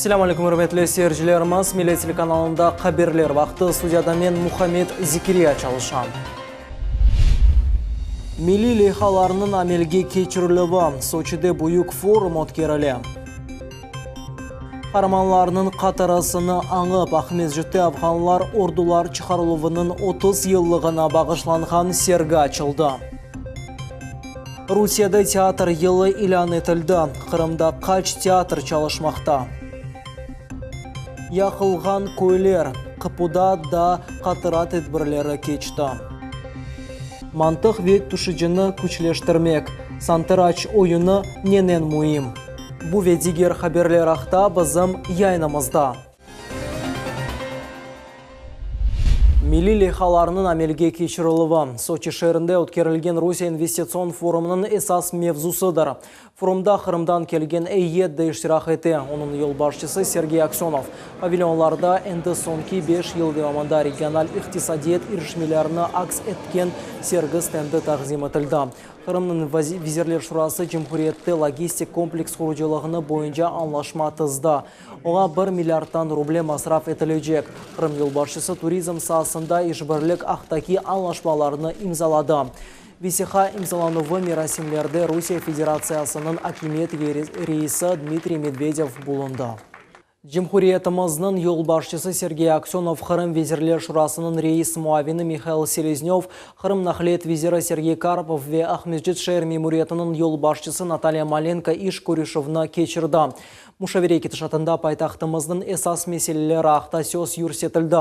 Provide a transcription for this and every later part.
Assalamu alaikum, hürmetli seyircilerimiz. Millet telekanalında haberler vakti. Studiyada men Muhammed Zikiriya çalışam. Milli leyhalarının amelge keçiriligi Sochida buyuk forum o'tkazildi. Kahramanlarının qatarasını anıp Ahmedjut'ta Afganlar ordular çıkarılığının 30 yıllığına bağışlanğan sergi açıldı. Rusiyada teatr yılı ilan etildi. Kırımda kaç teatr çalışmakta. Yakılgan koylar Qıpuda da qatıra tedbirleri keçti. Mantık ve tuşucunu güçleştirmek, santraç oyunu nenen muhim. Bu ve diğer haberler haqda bizim yayınımızda. Milli leyhalarının amelge keçiriligi Sochi şehrinde o'tkazilgan Rusiya investitsion forumunun esas mevzusidir. Forumda Qrimdan kelgan heyet de iştirak etdi. Onun yol başçısı Sergey Aksyonov pavilyonlarda endi sonki 5 yıl davomida regional iqtisodiyot erishmalarini aks etgan sergi stendi taqdim etildi. Qrimning Vazirlar Shurasi Cumhuriyetda logistik kompleks quruculigini bo'yicha anlaşma tuzdi. Oğa 1 milyarddan ruble masraf etilecek. Qrim yolbaşçısı turizm sahasında işbirlik haqdagi anlaşmalarını imzaladı. Visiha imzalanuvi merasimlerde Rusya Federatsiyasının hakimiyet reisi Dmitriy Medvedev bulundu. Cumhuriyetimizning yolbaşçısı Sergey Aksyonov, Qrim Vazirlar Shurasining reis muavini Mikhail Seleznov, Qrim Naxliyat vaziri Sergey Karpov ve Ahmedjut şehir memuriyatining yolbaşçısı Natalya Malenko ish ko'rishuvni kechirdi. Mushavira ketishatında paytaxtimizning esas meseleleri haqda so'z yursetildi.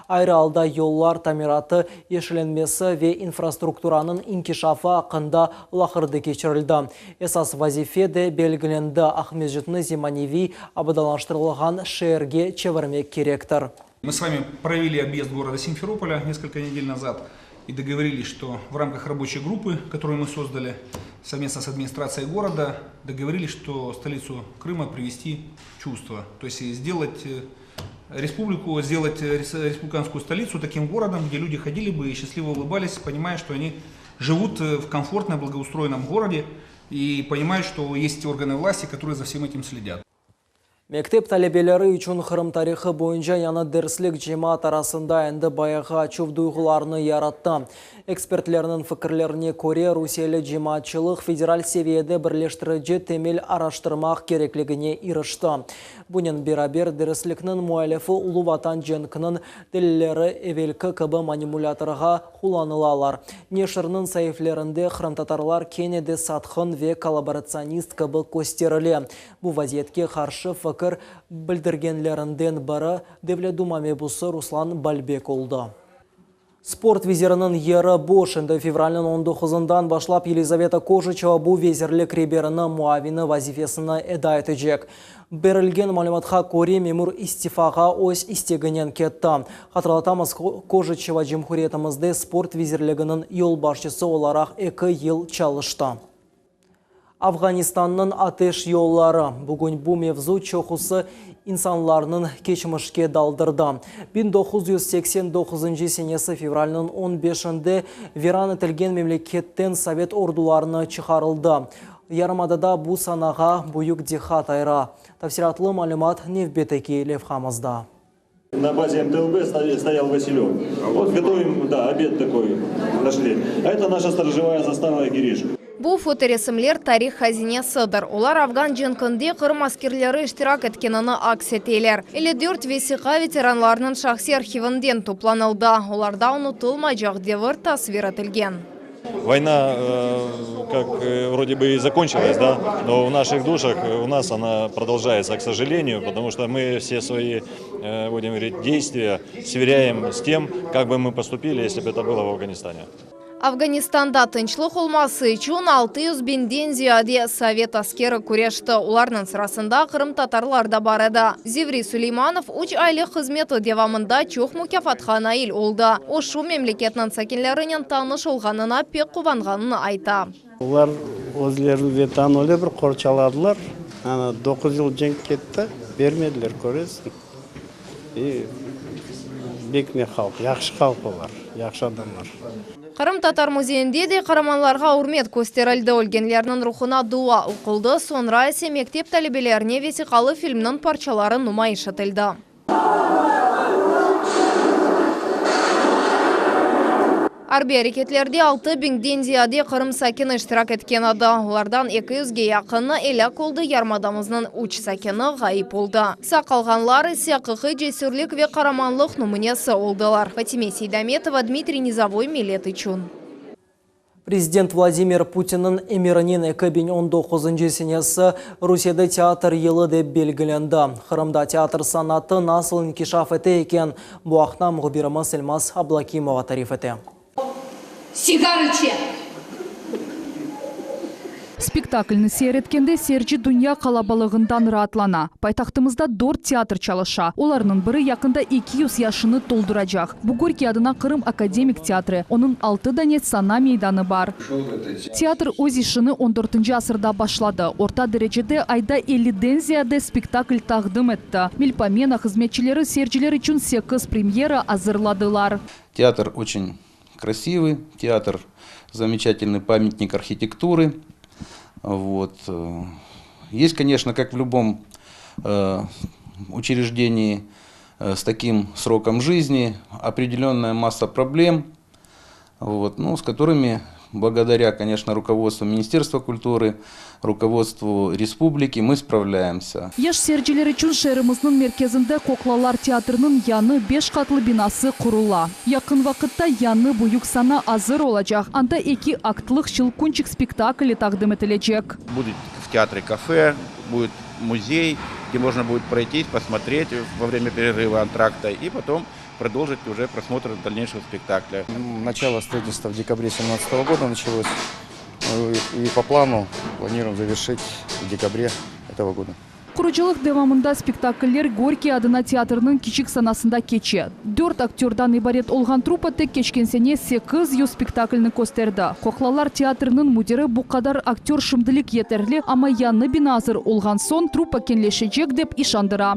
Ayri holda yo'llar ta'mirati, yeshilanmasi ve infrastrukturaning inkishofi haqida lahirda kechirildi. Esas vazifa de belgilandi. Ahmedjutni zamonaviy obodonlashtirilgan şehirge çevirmek kerektir. Мы с вами провели объезд города Симферополя несколько недель назад и договорились, что в рамках рабочей группы, которую мы создали совместно с администрацией города, договорились, что столицу Крыма привести в чувство. То есть сделать республику, сделать республиканскую столицу таким городом, где люди ходили бы и счастливо улыбались, понимая, что они живут в комфортном, благоустроенном городе и понимают, что есть органы власти, которые за всем этим следят. Мектеп talebelari uchun Qrim tarixi bo'yicha yana darslik jamoat arasida endi bayag'i achuv duygularni yaratdi. Ekspertlarning fikrlariga ko'ra, Rossiyalik jamoatchilik federal seviyada birlashtirici temel araştırmak kerakligini erishdi. Bunun beraber darslikning muallifi Ulu Vatan jangining dalillari evvelki kabi manipulyatorga qo'llanilalar. Neshrning sayflarida Qrim tatarlar Kennedy satxin ve kollaboratsionist kabi ko'rsatiladi. Bu vaziyatga qarshi fikr bildirgenlerinden biri Devlet Duma mebusi Ruslan Balbek oldu. Sport vazirining yeri bo'sh. Fevralning 19'undan başlap Yelizaveta Kojicheva bu vazirlik reberini muavini vazifasini ado etacak. Berilgan ma'lumotga ko'ra, memur istifaga o'z istegidan ketdi. Hatırlatamiz, Kojicheva Cumhuriyetimizda sport vazirligining yo'l boshchisi olarak 2 yıl çalıştı. Afganistan'ın ateş yolları bugün bu mevzu çoxusu insanlarının keçmişke daldırdı. 1989 senesi fevralının 15'inde viran etilgen memleketten Sovet ordularına çıkarıldı. Yarımadada bu sanağa büyük dikkat ayıra. Tafsiratlı malumat Nevbeteki levhamızda. На базе МТЛБ стоял Василек. Вот готовим, да, обед такой нашли. А это наша сторожевая застава Гириш. Bu fotoresimler tarix hazinesidir. Ular Afgan jangında Qrim askerleri iştirak etkenini aks ettiler. 54 vesiqa veteranlarının şahsi arxivinden toplanıldı. Ularda unutulmayacak devir tasvir etilgen. Война как вроде бы и закончилась, да, но в наших душах у нас она продолжается, к сожалению, потому что мы все свои, будем говорить, действия сверяем с тем, как бы мы поступили, если бы это было в Афганистане. Afganistan'da tinchlik olması için 600 binden ziyade Sovet askeri kurashdi. Ularning sırasında Qrim tatarlar da bar edi. Zivri Süleymanov 3 aylık hizmeti devamında çok mukafat nail oldu. O şu memleketning sakinlarining tanish olganına pek quvonganini aytdi. Ular o'zlarini tanoli bir qorchaladılar. 9 yıl jang ketdi, bermediler, ko'rasiz. Bekme xalq, yaxshi xalq ular. яхшы адамдар. Қырым татар музейінде де қараманларға урмет көстерілді. Өлгенлерінің рухына дуа оқылды. Sonra есе мектеп тәлебелеріне весиқалы фильмнің парчалары нумайыш етілді. Арби әрекетлерде 6000-ден зияде Қырым сәкені іштирак еткен ады. Олардан 200-ге яқыны елі қолды ярмадамызның үш сәкені ғайып oldu. Сақалғанлар есе қықы жесірлік ве қараманлық нумынесі олдылар. Фатиме Сейдаметова, Дмитрий Низовой, Милет Ичун. Президент Владимир Путиннің эмирінен 2019 сенесі Русияда театр елі деп белгіленді. Қырымда театр санаты насыл инкишаф еті екен. Бұақна мұғбирымыз Эльмас Аблакимова тариф еті. Сигарыче! Спектакльні сейреткенде Серджи Дүния қалабалығындан ратлана. Пайтақтымызда 4 театр чалыша. Оларының бірі яқында 200 яшыны толдырacak. Bu Горький адына Қырым академик театры. Оның 6 дәнет сана мейданы бар. Театр өз ішіні 14 асырда башлады. Орта дәрежеде айда 50-ден зияде спектакль тағдым етті. Мельпомена қызметчілері Серджилер үшін 8 премьера азырладылар. Театр очень красивый, театр замечательный памятник архитектуры. Вот. Есть, конечно, как в любом учреждении с таким сроком жизни, определенная масса проблем, вот, ну, с которыми, благодаря, конечно, руководству Министерства культуры, руководству республики, мы справляемся. Еш Серджилер үшін шеріміздің мерkezінде Қоқлалар театрының яны 5 қатлы бинасы құрула. Якын вақытта яны бұйық сана азыр олacak. Анда 2 актлық шылкунчик спектаклі тағдым етілечек. Будет в театре кафе, будет музей, где можно будет пройтись, посмотреть во время перерыва антракта и потом продолжить уже просмотр дальнейшего спектакля. Начало строительства в декабре 2017 года началось. И по плану планируем завершить в декабре этого года. Құрыжылық девамында спектакльлер Горький адына театрының кичік санасында кече. 4 актердан ибарет олған трупа тек кечкенсене 8 ю спектакльні көстерді. Қоқлалар театрының мудері бұл қадар актер шымдылік етерлі, ама яны биназыр олған сон трупа кенлешечек деп ишандыра.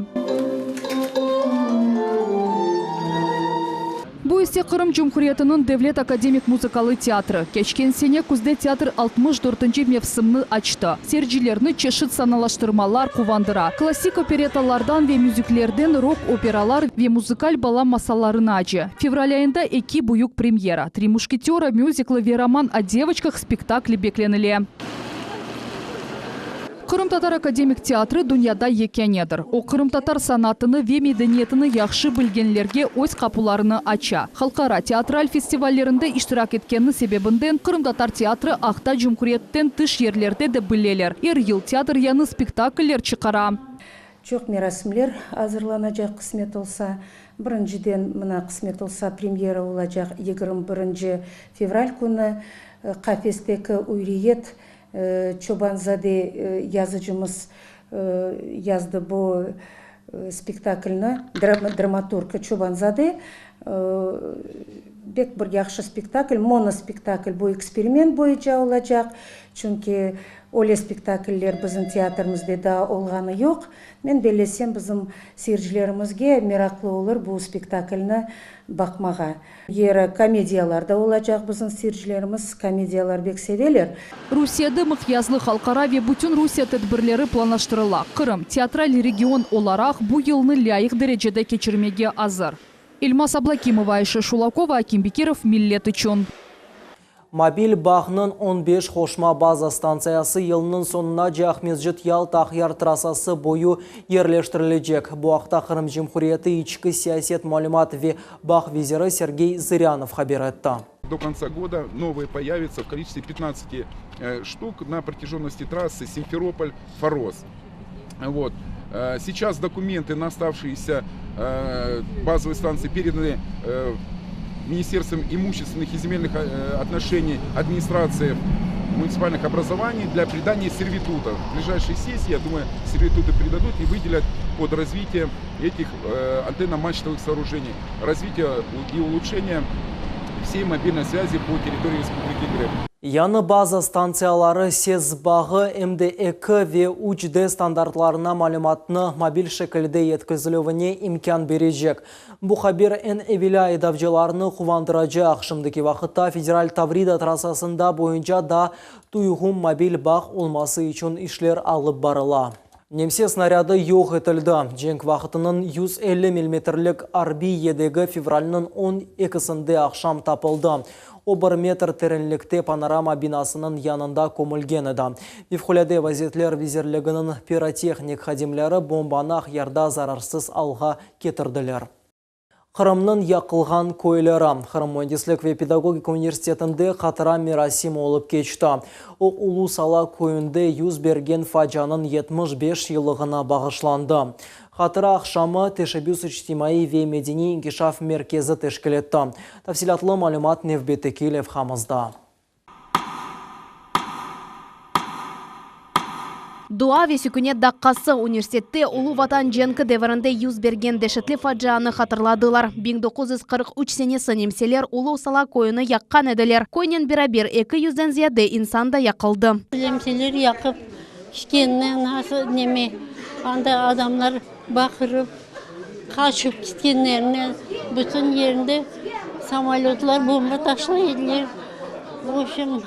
Бұл есе Қырым Жұмхуриятының Девлет академик музыкалы театры. Кечкен сене күзде театр 64-нче мевсімні açты. Серджилерні чешіт саналаштырмалар кувандыра. Классик опереталардан ве мюзиклерден рок-опералар ве музыкаль бала масаларына ачы. Февраль айында 2 бұйық премьера. 3 мушкетера, мюзиклы ве роман о девочках спектаклі бекленілі. Қырым татар академик театры дүнияда екенедір. О Қырым татар санатыны ве медениетіні яқшы білгенлерге өз қапуларыны ача. Халқара театраль фестивалерінде иштирак еткені себебінден Қырым татар театры ақта Жұмхурияттен тыш ерлерде де білелер. Ел театр яны спектакльлер чықара. Çok merasımlar hazırlanacak kısmet olsa. Birinciden mına kısmet olsa premyera olacak 21 fevral günü Kafesteki Uyriyet Çobanzade yazıcımız yazdı bu spektaklini, dramaturg Çobanzade. Bek bir yaxşı spektakl, monospektakl bu eksperiment boyunca olacak. Çünkü öyle spektakller bizim teatrımızda da olğanı yok. Men belesem bizim seyircilerimizge meraklı olur bu spektaklini bakmağa. Yer komediyalarda olacak bizim seyircilerimiz, komediyalar bek seveler. Rusiyada mıqyazlı halkara ve bütün Rusiya tedbirleri planlaştırıla. Kırım teatral region olarak bu yılını layık derecede geçirmege hazır. Эльмас Аблакимова, Айша Шулакова, Аким Бекиров, Милет Ичун. Мобиль бағының 15 қошма база станциясы елінің сонына Жақмезжет Ял-Тахяр трассасы бойы ерлештірілежек. Бұақта Қырым Жұмхурияты ичкі сиясет малюмат ве бақ визиры Сергей Зырянов хабер етті. До конца года новые появятся в количестве 15 штук на протяженности трассы Симферополь-Форос. Вот. Сейчас документы на оставшиеся базовые станции переданы Министерством имущественных и земельных отношений администрации муниципальных образований для придания сервитута. В ближайшей сессии, я думаю, сервитуты придадут и выделят под развитие этих антенно-мачтовых сооружений, развитие и улучшение всей мобильной связи по территории Республики Грек. Яны база станциялары сезбағы МДЭК ве УЧД стандартларына малюматны мобиль шекілді еткізілуіне имкан бережек. Бұ хабер ән әвелі айдавжыларыны құвандырajak. Шымдыки вақытта федераль Таврида трассасында бойынша да туйғым мобиль бақ олмасы үшін ішлер алып барыла. Немсе снаряды йоқ етілді. Женг вақытының 150 мм арби едегі февралінің 12-сінде ақшам тапылды. О 1 метр теренлікте панорама бинасының янында көмілген еді. Вивхуляде вазетлер визерлігінің пиротехник хадимлері бомбанақ ярда зарарсыз алға кетірділер. Қырымның яқылған көйлері. Қырым Мөндеслік ве педагогика университетінде қатыра мерасим олып кечті. О ұлу сала көйінде юз берген фаджаның 75 жылығына бағышланды. Қатыра ақшамы Тешебюс Ичтимаи ве Медини Ингишаф меркезі тешкелетті. Тафсилатлы малюмат невбетеки левхамызда. Дуа весікіне даққасы университетте Улу Ватан Женкі деварында юз берген дешетлі фаджаны қатырладылар. 1943 сенесі немселер Улу сала койыны яққан әділер. Койнен бірабер 200-ден зияды инсанда яқылды. Немселер яқып, кішкеннен насы неме, анда адамлар бақырып, қашып кеткенлеріне бүтін ерінде самолетлар бомба ташлайдылар. В общем,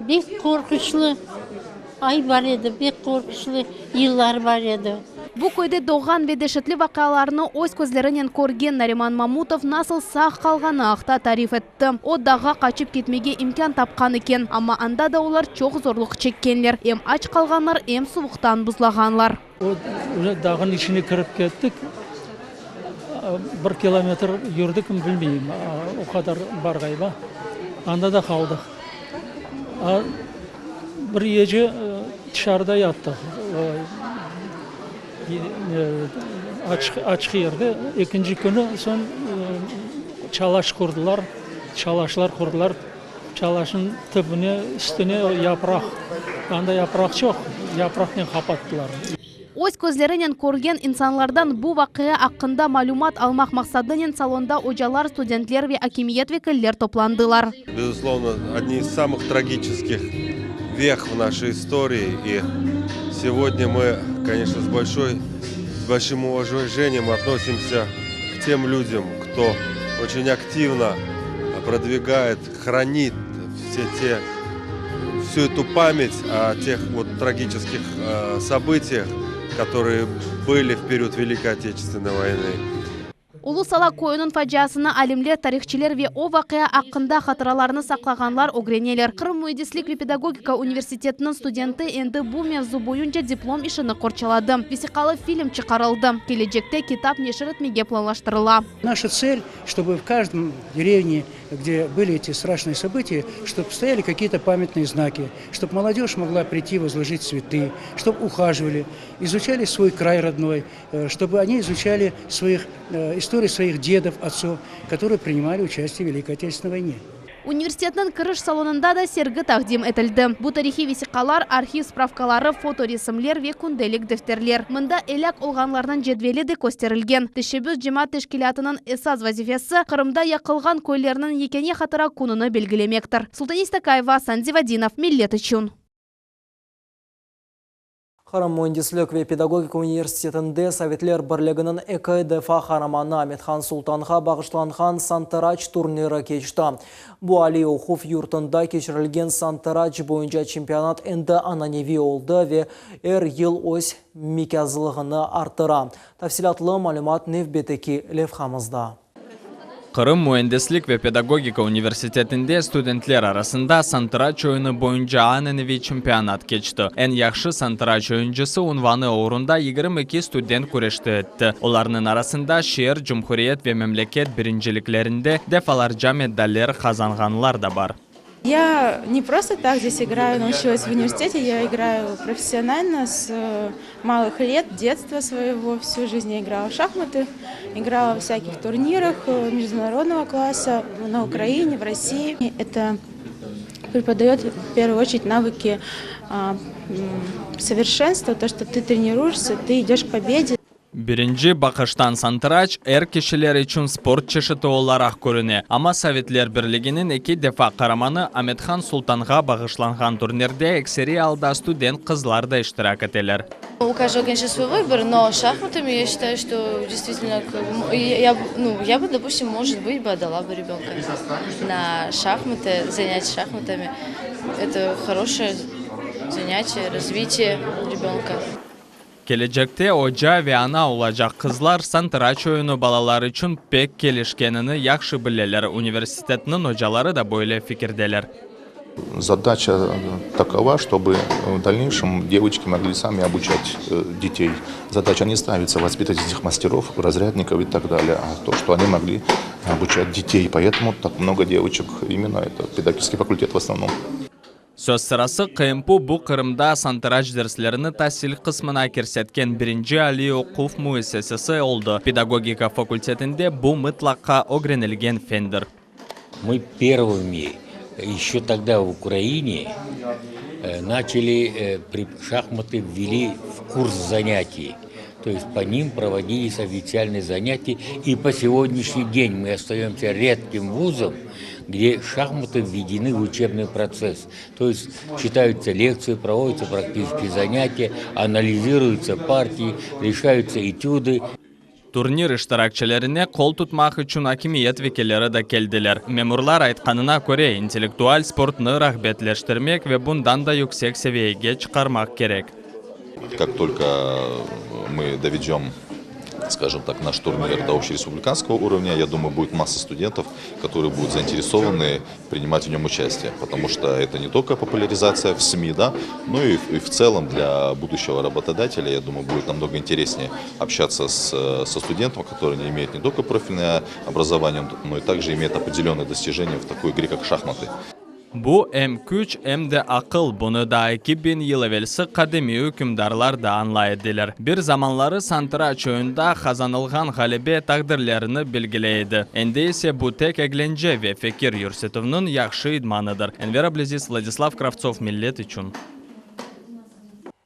бек қорқышлы ай бар еді, бек қорқышлы йыллар бар еді. Бұ көйде доған ве дешетлі вақаларыны өз көзлерінен көрген Нариман Мамутов насыл сақ қалғаны ақта тариф етті. О даға қачып кетмеге имкан тапқан екен, amma анда да олар чоқ зорлық чеккенлер. Ем ач қалғанлар, ем суықтан бұзлағанлар. Дағын ішіне кіріп кеттік. 1 километр жүрдік, білмеймін, о қадар барғайба. Анда да қалдық. Bir gece dışarıda yattık. Açık yerde. İkinci günü son çalaş kurdular. Çalışlar kurdular. Çalışın tıbını, üstüne yaprak. Anda yaprak çok. Yaprakla kapattılar. Өз көзлерінен көрген инсанлардан бұл вақия ақында малюмат алмақ мақсадынен салонда ожалар, студентлер ве акимиет векіллер топландылар. Безусловно, одни из самых трагических вех в нашей истории. И сегодня мы, конечно, с большим уважением относимся к тем людям, кто очень активно продвигает, хранит всю эту память о тех вот трагических событиях, которые были в период Великой Отечественной войны. Улу сала койының фаджасына алимлер, тарихчилер ве о вақия ақында қатыраларыны сақлағанлар огренелер. Қырым Мөндеслік ве педагогика университетінің студенті енді бұл мевзу бойынша диплом ішіні қорчалады. Весиқалы фильм чықарылды. Келечекте китап нешір етмеге планлаштырыла. Наша цель, чтобы в каждом деревне, где были эти страшные события, чтобы стояли какие-то памятные знаки, чтобы молодежь могла прийти возложить цветы, чтобы ухаживали, изучали свой край родной, чтобы они изучали истории своих дедов, отцов, которые принимали участие в Великой Отечественной войне. Университетінің кіріш салонында да сергі тақдим етілді. Бұл тарихи весиқалар, архив справкалары, фоторесімлер ве күнделік дефтерлер. Мында әлек олғанлардан жедвелі де көстерілген. Тешебюс жемат тешкілятының эсаз вазифесі Қырымда яқылған көйлерінің екене қатыра күніні белгілемектір. Султанис Такаева, Санди Вадинов, Миллет үшін. Қырым Мөндеслік ве педагогика университетінде Советлер бірлігінің ЭКДФА хараманы Аметхан Султанға бағышланған Сантарач турнирі кешті. Бұ Али Ухуф юртында кешірілген Сантарач бойынша чемпионат енді ананеви олды ве ел ось мекязылығыны артыра. Тафсилатлы малюмат невбетеки левхамызда. Қырым Мөндеслік ве педагогика университетінде студентлер арасында Сантарач ойыны бойынша ананеви чемпионат кечті. Ән яқшы Сантарач ойыншысы унваны орында 22 студент күрешті етті. Оларының арасында шер, Жұмхуриет ве мемлекет біріншіліктерінде дефаларжа медалер қазанғанлар да бар. Я не просто так здесь играю, научилась в университете, я играю профессионально с малых лет, детства своего, всю жизнь я играла в шахматы, играла в всяких турнирах международного класса на Украине, в России. Это преподает в первую очередь навыки совершенства, то, что ты тренируешься, ты идешь к победе. Birinci bakıştan santraç er kişiler için sport çeşidi olarak görüne. Ama Sovetler Birliği'nin 2 defa kahramanı Ahmetхан Sultan'a bağışlanған turnirde ekseri alda student kızlar da iştirak edeler. У каждого, конечно, свой выбор, но шахматами я считаю, что действительно, я бы, допустим, может быть, бы отдала бы ребенка на шахматы, занятия шахматами. Это хорошее занятие, развитие ребенка. Gelecekte hoca ve ana olacak kızlar santraç oyunu balalar için pek gelişkenini yaxşı bileler. Üniversitetinin hocaları da böyle fikirdeler. Задача такова, чтобы в дальнейшем девочки могли сами обучать детей. Задача не ставится воспитать этих мастеров, разрядников и так далее, а то, что они могли обучать детей. Поэтому так много девочек, именно это педагогический факультет в основном. Söz sırası KMPU bu Kırım'da santraç derslerini tahsil kısmına kirsetken birinci Ali Okuf müessesesi oldu. Pedagogika fakültetinde bu mutlaka öğrenilgen fendir. Мы первыми еще тогда в Украине начали шахматы ввели в курс занятий. То есть по ним проводились официальные занятия. И по сегодняшний день мы остаемся редким вузом, где шахматы введены в учебный процесс. То есть читаются лекции, проводятся практические занятия, анализируются партии, решаются этюды. Turnir iştirakçilerine kol tutmak için hakimiyet vekilleri de geldiler. Memurlar aytkanına göre intellektual sportunu rağbetleştirmek ve bundan da yüksek seviyeye çıkarmak gerek. Как только мы доведем, скажем так, наш турнир до общереспубликанского уровня, я думаю, будет масса студентов, которые будут заинтересованы принимать в нем участие, потому что это не только популяризация в СМИ, да, но и в целом для будущего работодателя, я думаю, будет намного интереснее общаться со студентом, который не имеет не только профильное образование, но и также имеет определенные достижения в такой игре, как шахматы. Bu hem güç hem de akıl. Bunu da 2000 yıl evvelsi kademi hükümdarlar da anlaydılar. Bir zamanları santraç oyunda kazanılgan galibe takdirlerini bilgileydi. Endi ise bu tek eğlence ve fikir yürütümünün yaxşı idmanıdır. Enver Abliziz, Vladislav Kravtsov, millet için.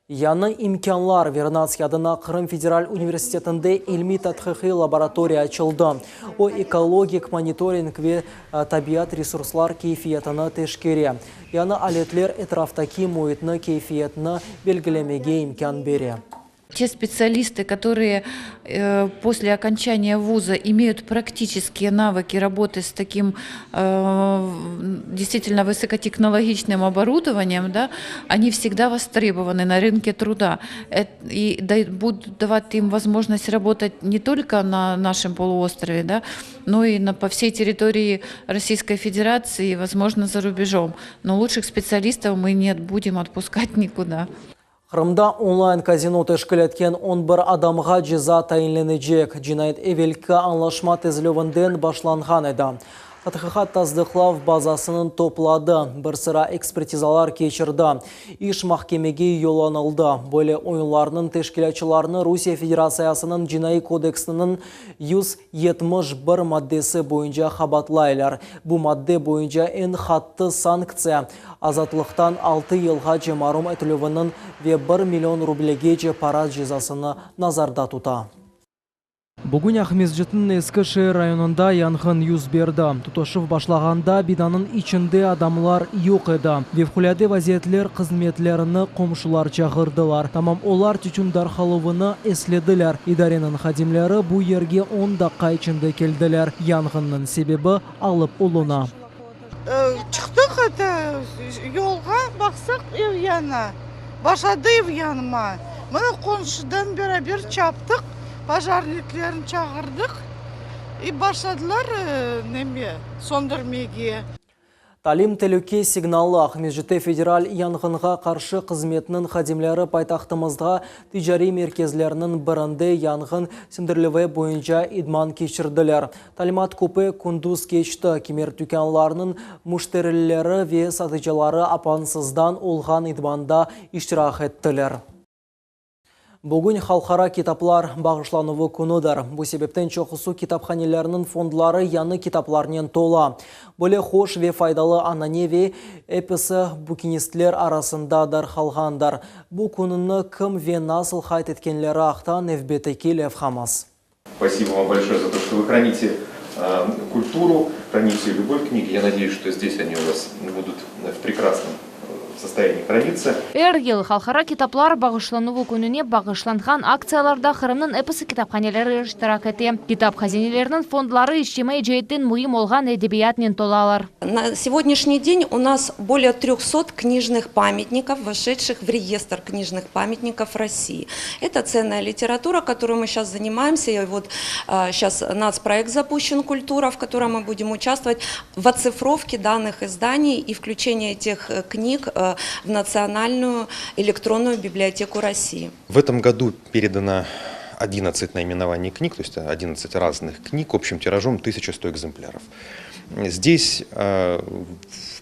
Yanı imkanlar Vernadskiy adına Kırım Federal Üniversitesi'nde ilmi tadqiqi laboratoriya açıldı. O ekologik monitoring ve tabiat resurslar keyfiyetini teşkil. Yani aletler etraftaki muhitni keyfiyetini belgilemege imkan veriyor. Те специалисты, которые после окончания вуза имеют практические навыки работы с таким действительно высокотехнологичным оборудованием, да, они всегда востребованы на рынке труда и будут давать им возможность работать не только на нашем полуострове, да, но и по всей территории Российской Федерации, возможно, за рубежом. Но лучших специалистов мы не будем отпускать никуда. Kırım'da onlayn kazino teşkil etken 11 adamға ceza tayinlenecek. Cinayet evvelki anlaşma tezlövünden başlanğan edi. Tadqiqat tasdiqlav bazasının topladı. Bir sıra ekspertizalar geçirdi. İş mahkemege yollanıldı. Böyle oyunlarının teşkilatçılarını Rusya Federasyasının Cinayi Kodeksinin 171 maddesi boyunca xabatlaylar. Bu madde boyunca en xatlı sanksiya azatlıqtan 6 yılға cemarum etülövünün ve 1 milyon rublege para cezasını nazarda tuta. Bugün Ахмезжеттің eski şehir rayonunda yangın yüz berdi. Tutuşup başlaganda binanın içinde adamlar yok edi. Fevkalade vaziyetler hizmetlerini komşular çağırdılar. Tamam olar tütün darhalıvını eslediler. İdarenin xadimleri bu yerge 10 dakika içinde keldiler. Yangının sebebi alıp oluna. Çıktık yolga baksak ev yana. Başladı ev yanıma. Bunu komşudan beraber çaptık. Пожарниклерін çağırdık. Başladılar söndürmeye. Talim Tehlike signалы Ахмезжетте Federal yangınға qarşı қызметінің xadimleri paytaxtımızda ticari merkezlerinin birinde yangın sindirlivi boyunca idman keçirdiler. Talimat köpü kunduz keçti. Kemer tükanlarının müşterileri ve satıcıları apansızdan olğan idmanda iştirak ettiler. Бүгін халқара китаплар бағышлануы күнідір. Бұл себептен чоқысу китапханелерінің фондлары яны китапларнен тола. Бөле хош ве файдалы ананеве эпісі букинистлер арасындадар қалғандар. Бұл күніні кім ве насыл хайт еткенлері ақтан эвбеті келев хамас. Спасибо вам большое за то, что вы храните культуру, храните любовь к книге. Я надеюсь, что здесь они у вас будут в прекрасном состоянии храниться. Ел халқара китаплар бағышлануы күніне бағышланған акцияларда Қырымның эпісі китапханелері іштирак етті. Китап хазинелерінің фондлары ишчемей жейттен мұйым олған эдебиятнен толалар. На сегодняшний день у нас более 300 книжных памятников, вошедших в реестр книжных памятников России. Это ценная литература, которой мы сейчас занимаемся. И вот сейчас нацпроект запущен «Культура», в котором мы будем участвовать в оцифровке данных изданий и включении этих книг в Национальную электронную библиотеку России. В этом году передано 11 наименований книг, то есть 11 разных книг общим тиражом 1100 экземпляров. Здесь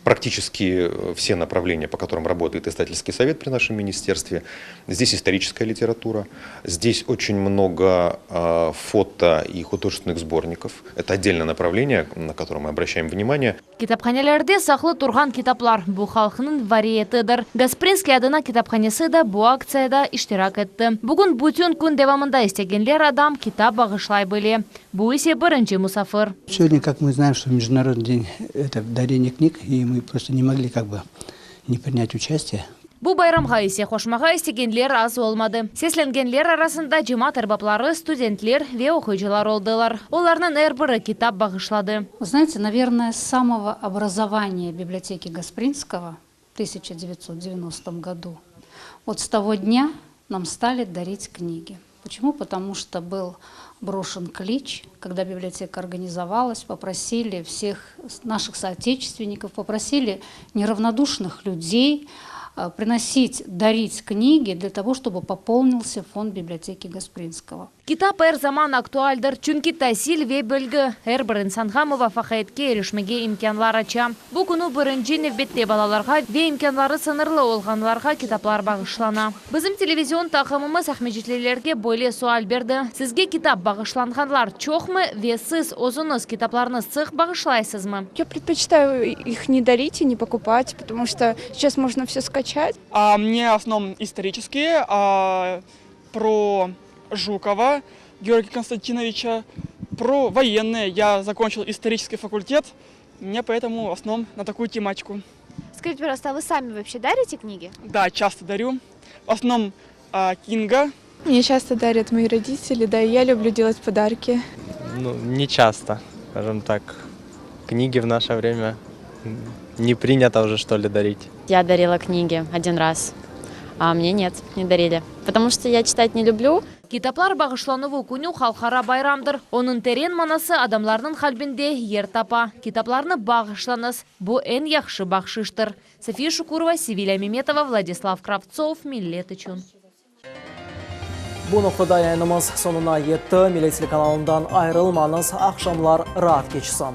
практически все направления, по которым работает издательский совет при нашем министерстве. Здесь историческая литература, здесь очень много фото и художественных сборников. Это отдельное направление, на которое мы обращаем внимание. Китапханелерде сақлы тұрған китаплар бұл халқының вариетыдыр. Гаспринский адына китапханесі да бұл акцияда иштирак етті. Бүгін бүтін күн девамында істегенлер адам китап бағышлай біле. Бұл есе бірінші мұсафыр. Сегодня, как мы знаем, что Международный день это дарение книг, и мы просто не могли не принять участие. Бұл байрамға есе қошмаға істегенлер аз олмады. Сесленгенлер арасында жемат әрбаплары, студентлер ве оқыйчылар олдылар. Оларның әрбірі китап бағышлады. Вы знаете, наверное, с самого образования библиотеки Гаспринского в 1990 году, вот с того дня нам стали дарить книги. Почему? Потому что был брошен клич, когда библиотека организовалась, попросили всех наших соотечественников, попросили неравнодушных людей приносить, дарить книги для того, чтобы пополнился фонд библиотеки Гаспринского. Китап әр заман актуальдыр, чүнки тәсіл ве білгі әрбір инсанға мұвафақетке ерішмеге имканлар ача. Бұл күні бірінші невбетте балаларға ве имканлары сынырлы олғанларға китаплар бағышлана. Bizim телевизион тақымымыз әхмеджетлерге бойле суал берді. Сізге китап бағышланғанлар чоқмы ве сіз озыныз китапларны сық бағышлайсыз мы? Я предпочитаю их не дарить и не покупать, потому что сейчас можно все скачать. Мне в основном исторические, про Жукова Георгия Константиновича, про военные. Я закончил исторический факультет, мне поэтому в основном на такую тематику. Скажите, пожалуйста, а вы сами вообще дарите книги? Да, часто дарю. В основном Кинга. Мне часто дарят мои родители, да, и я люблю делать подарки. Ну, не часто, скажем так. Книги в наше время не принято уже, что ли, дарить. Я дарила книги один раз, а мне нет, не дарили. Потому что я читать не люблю. Китаплар бағышлануы күні халқара байрамдыр. Оның терен манасы адамларының қалбінде ер тапа. Китапларны бағышланыз. Бұл ән яқшы бақшыштыр. София Шукурова, Севиля Меметова, Владислав Кравцов, Миллет үшін. Бұл нұқтада яйнымыз сонына етті. Милет телеканалından айрылманыз, ақшамлар раат кечсін.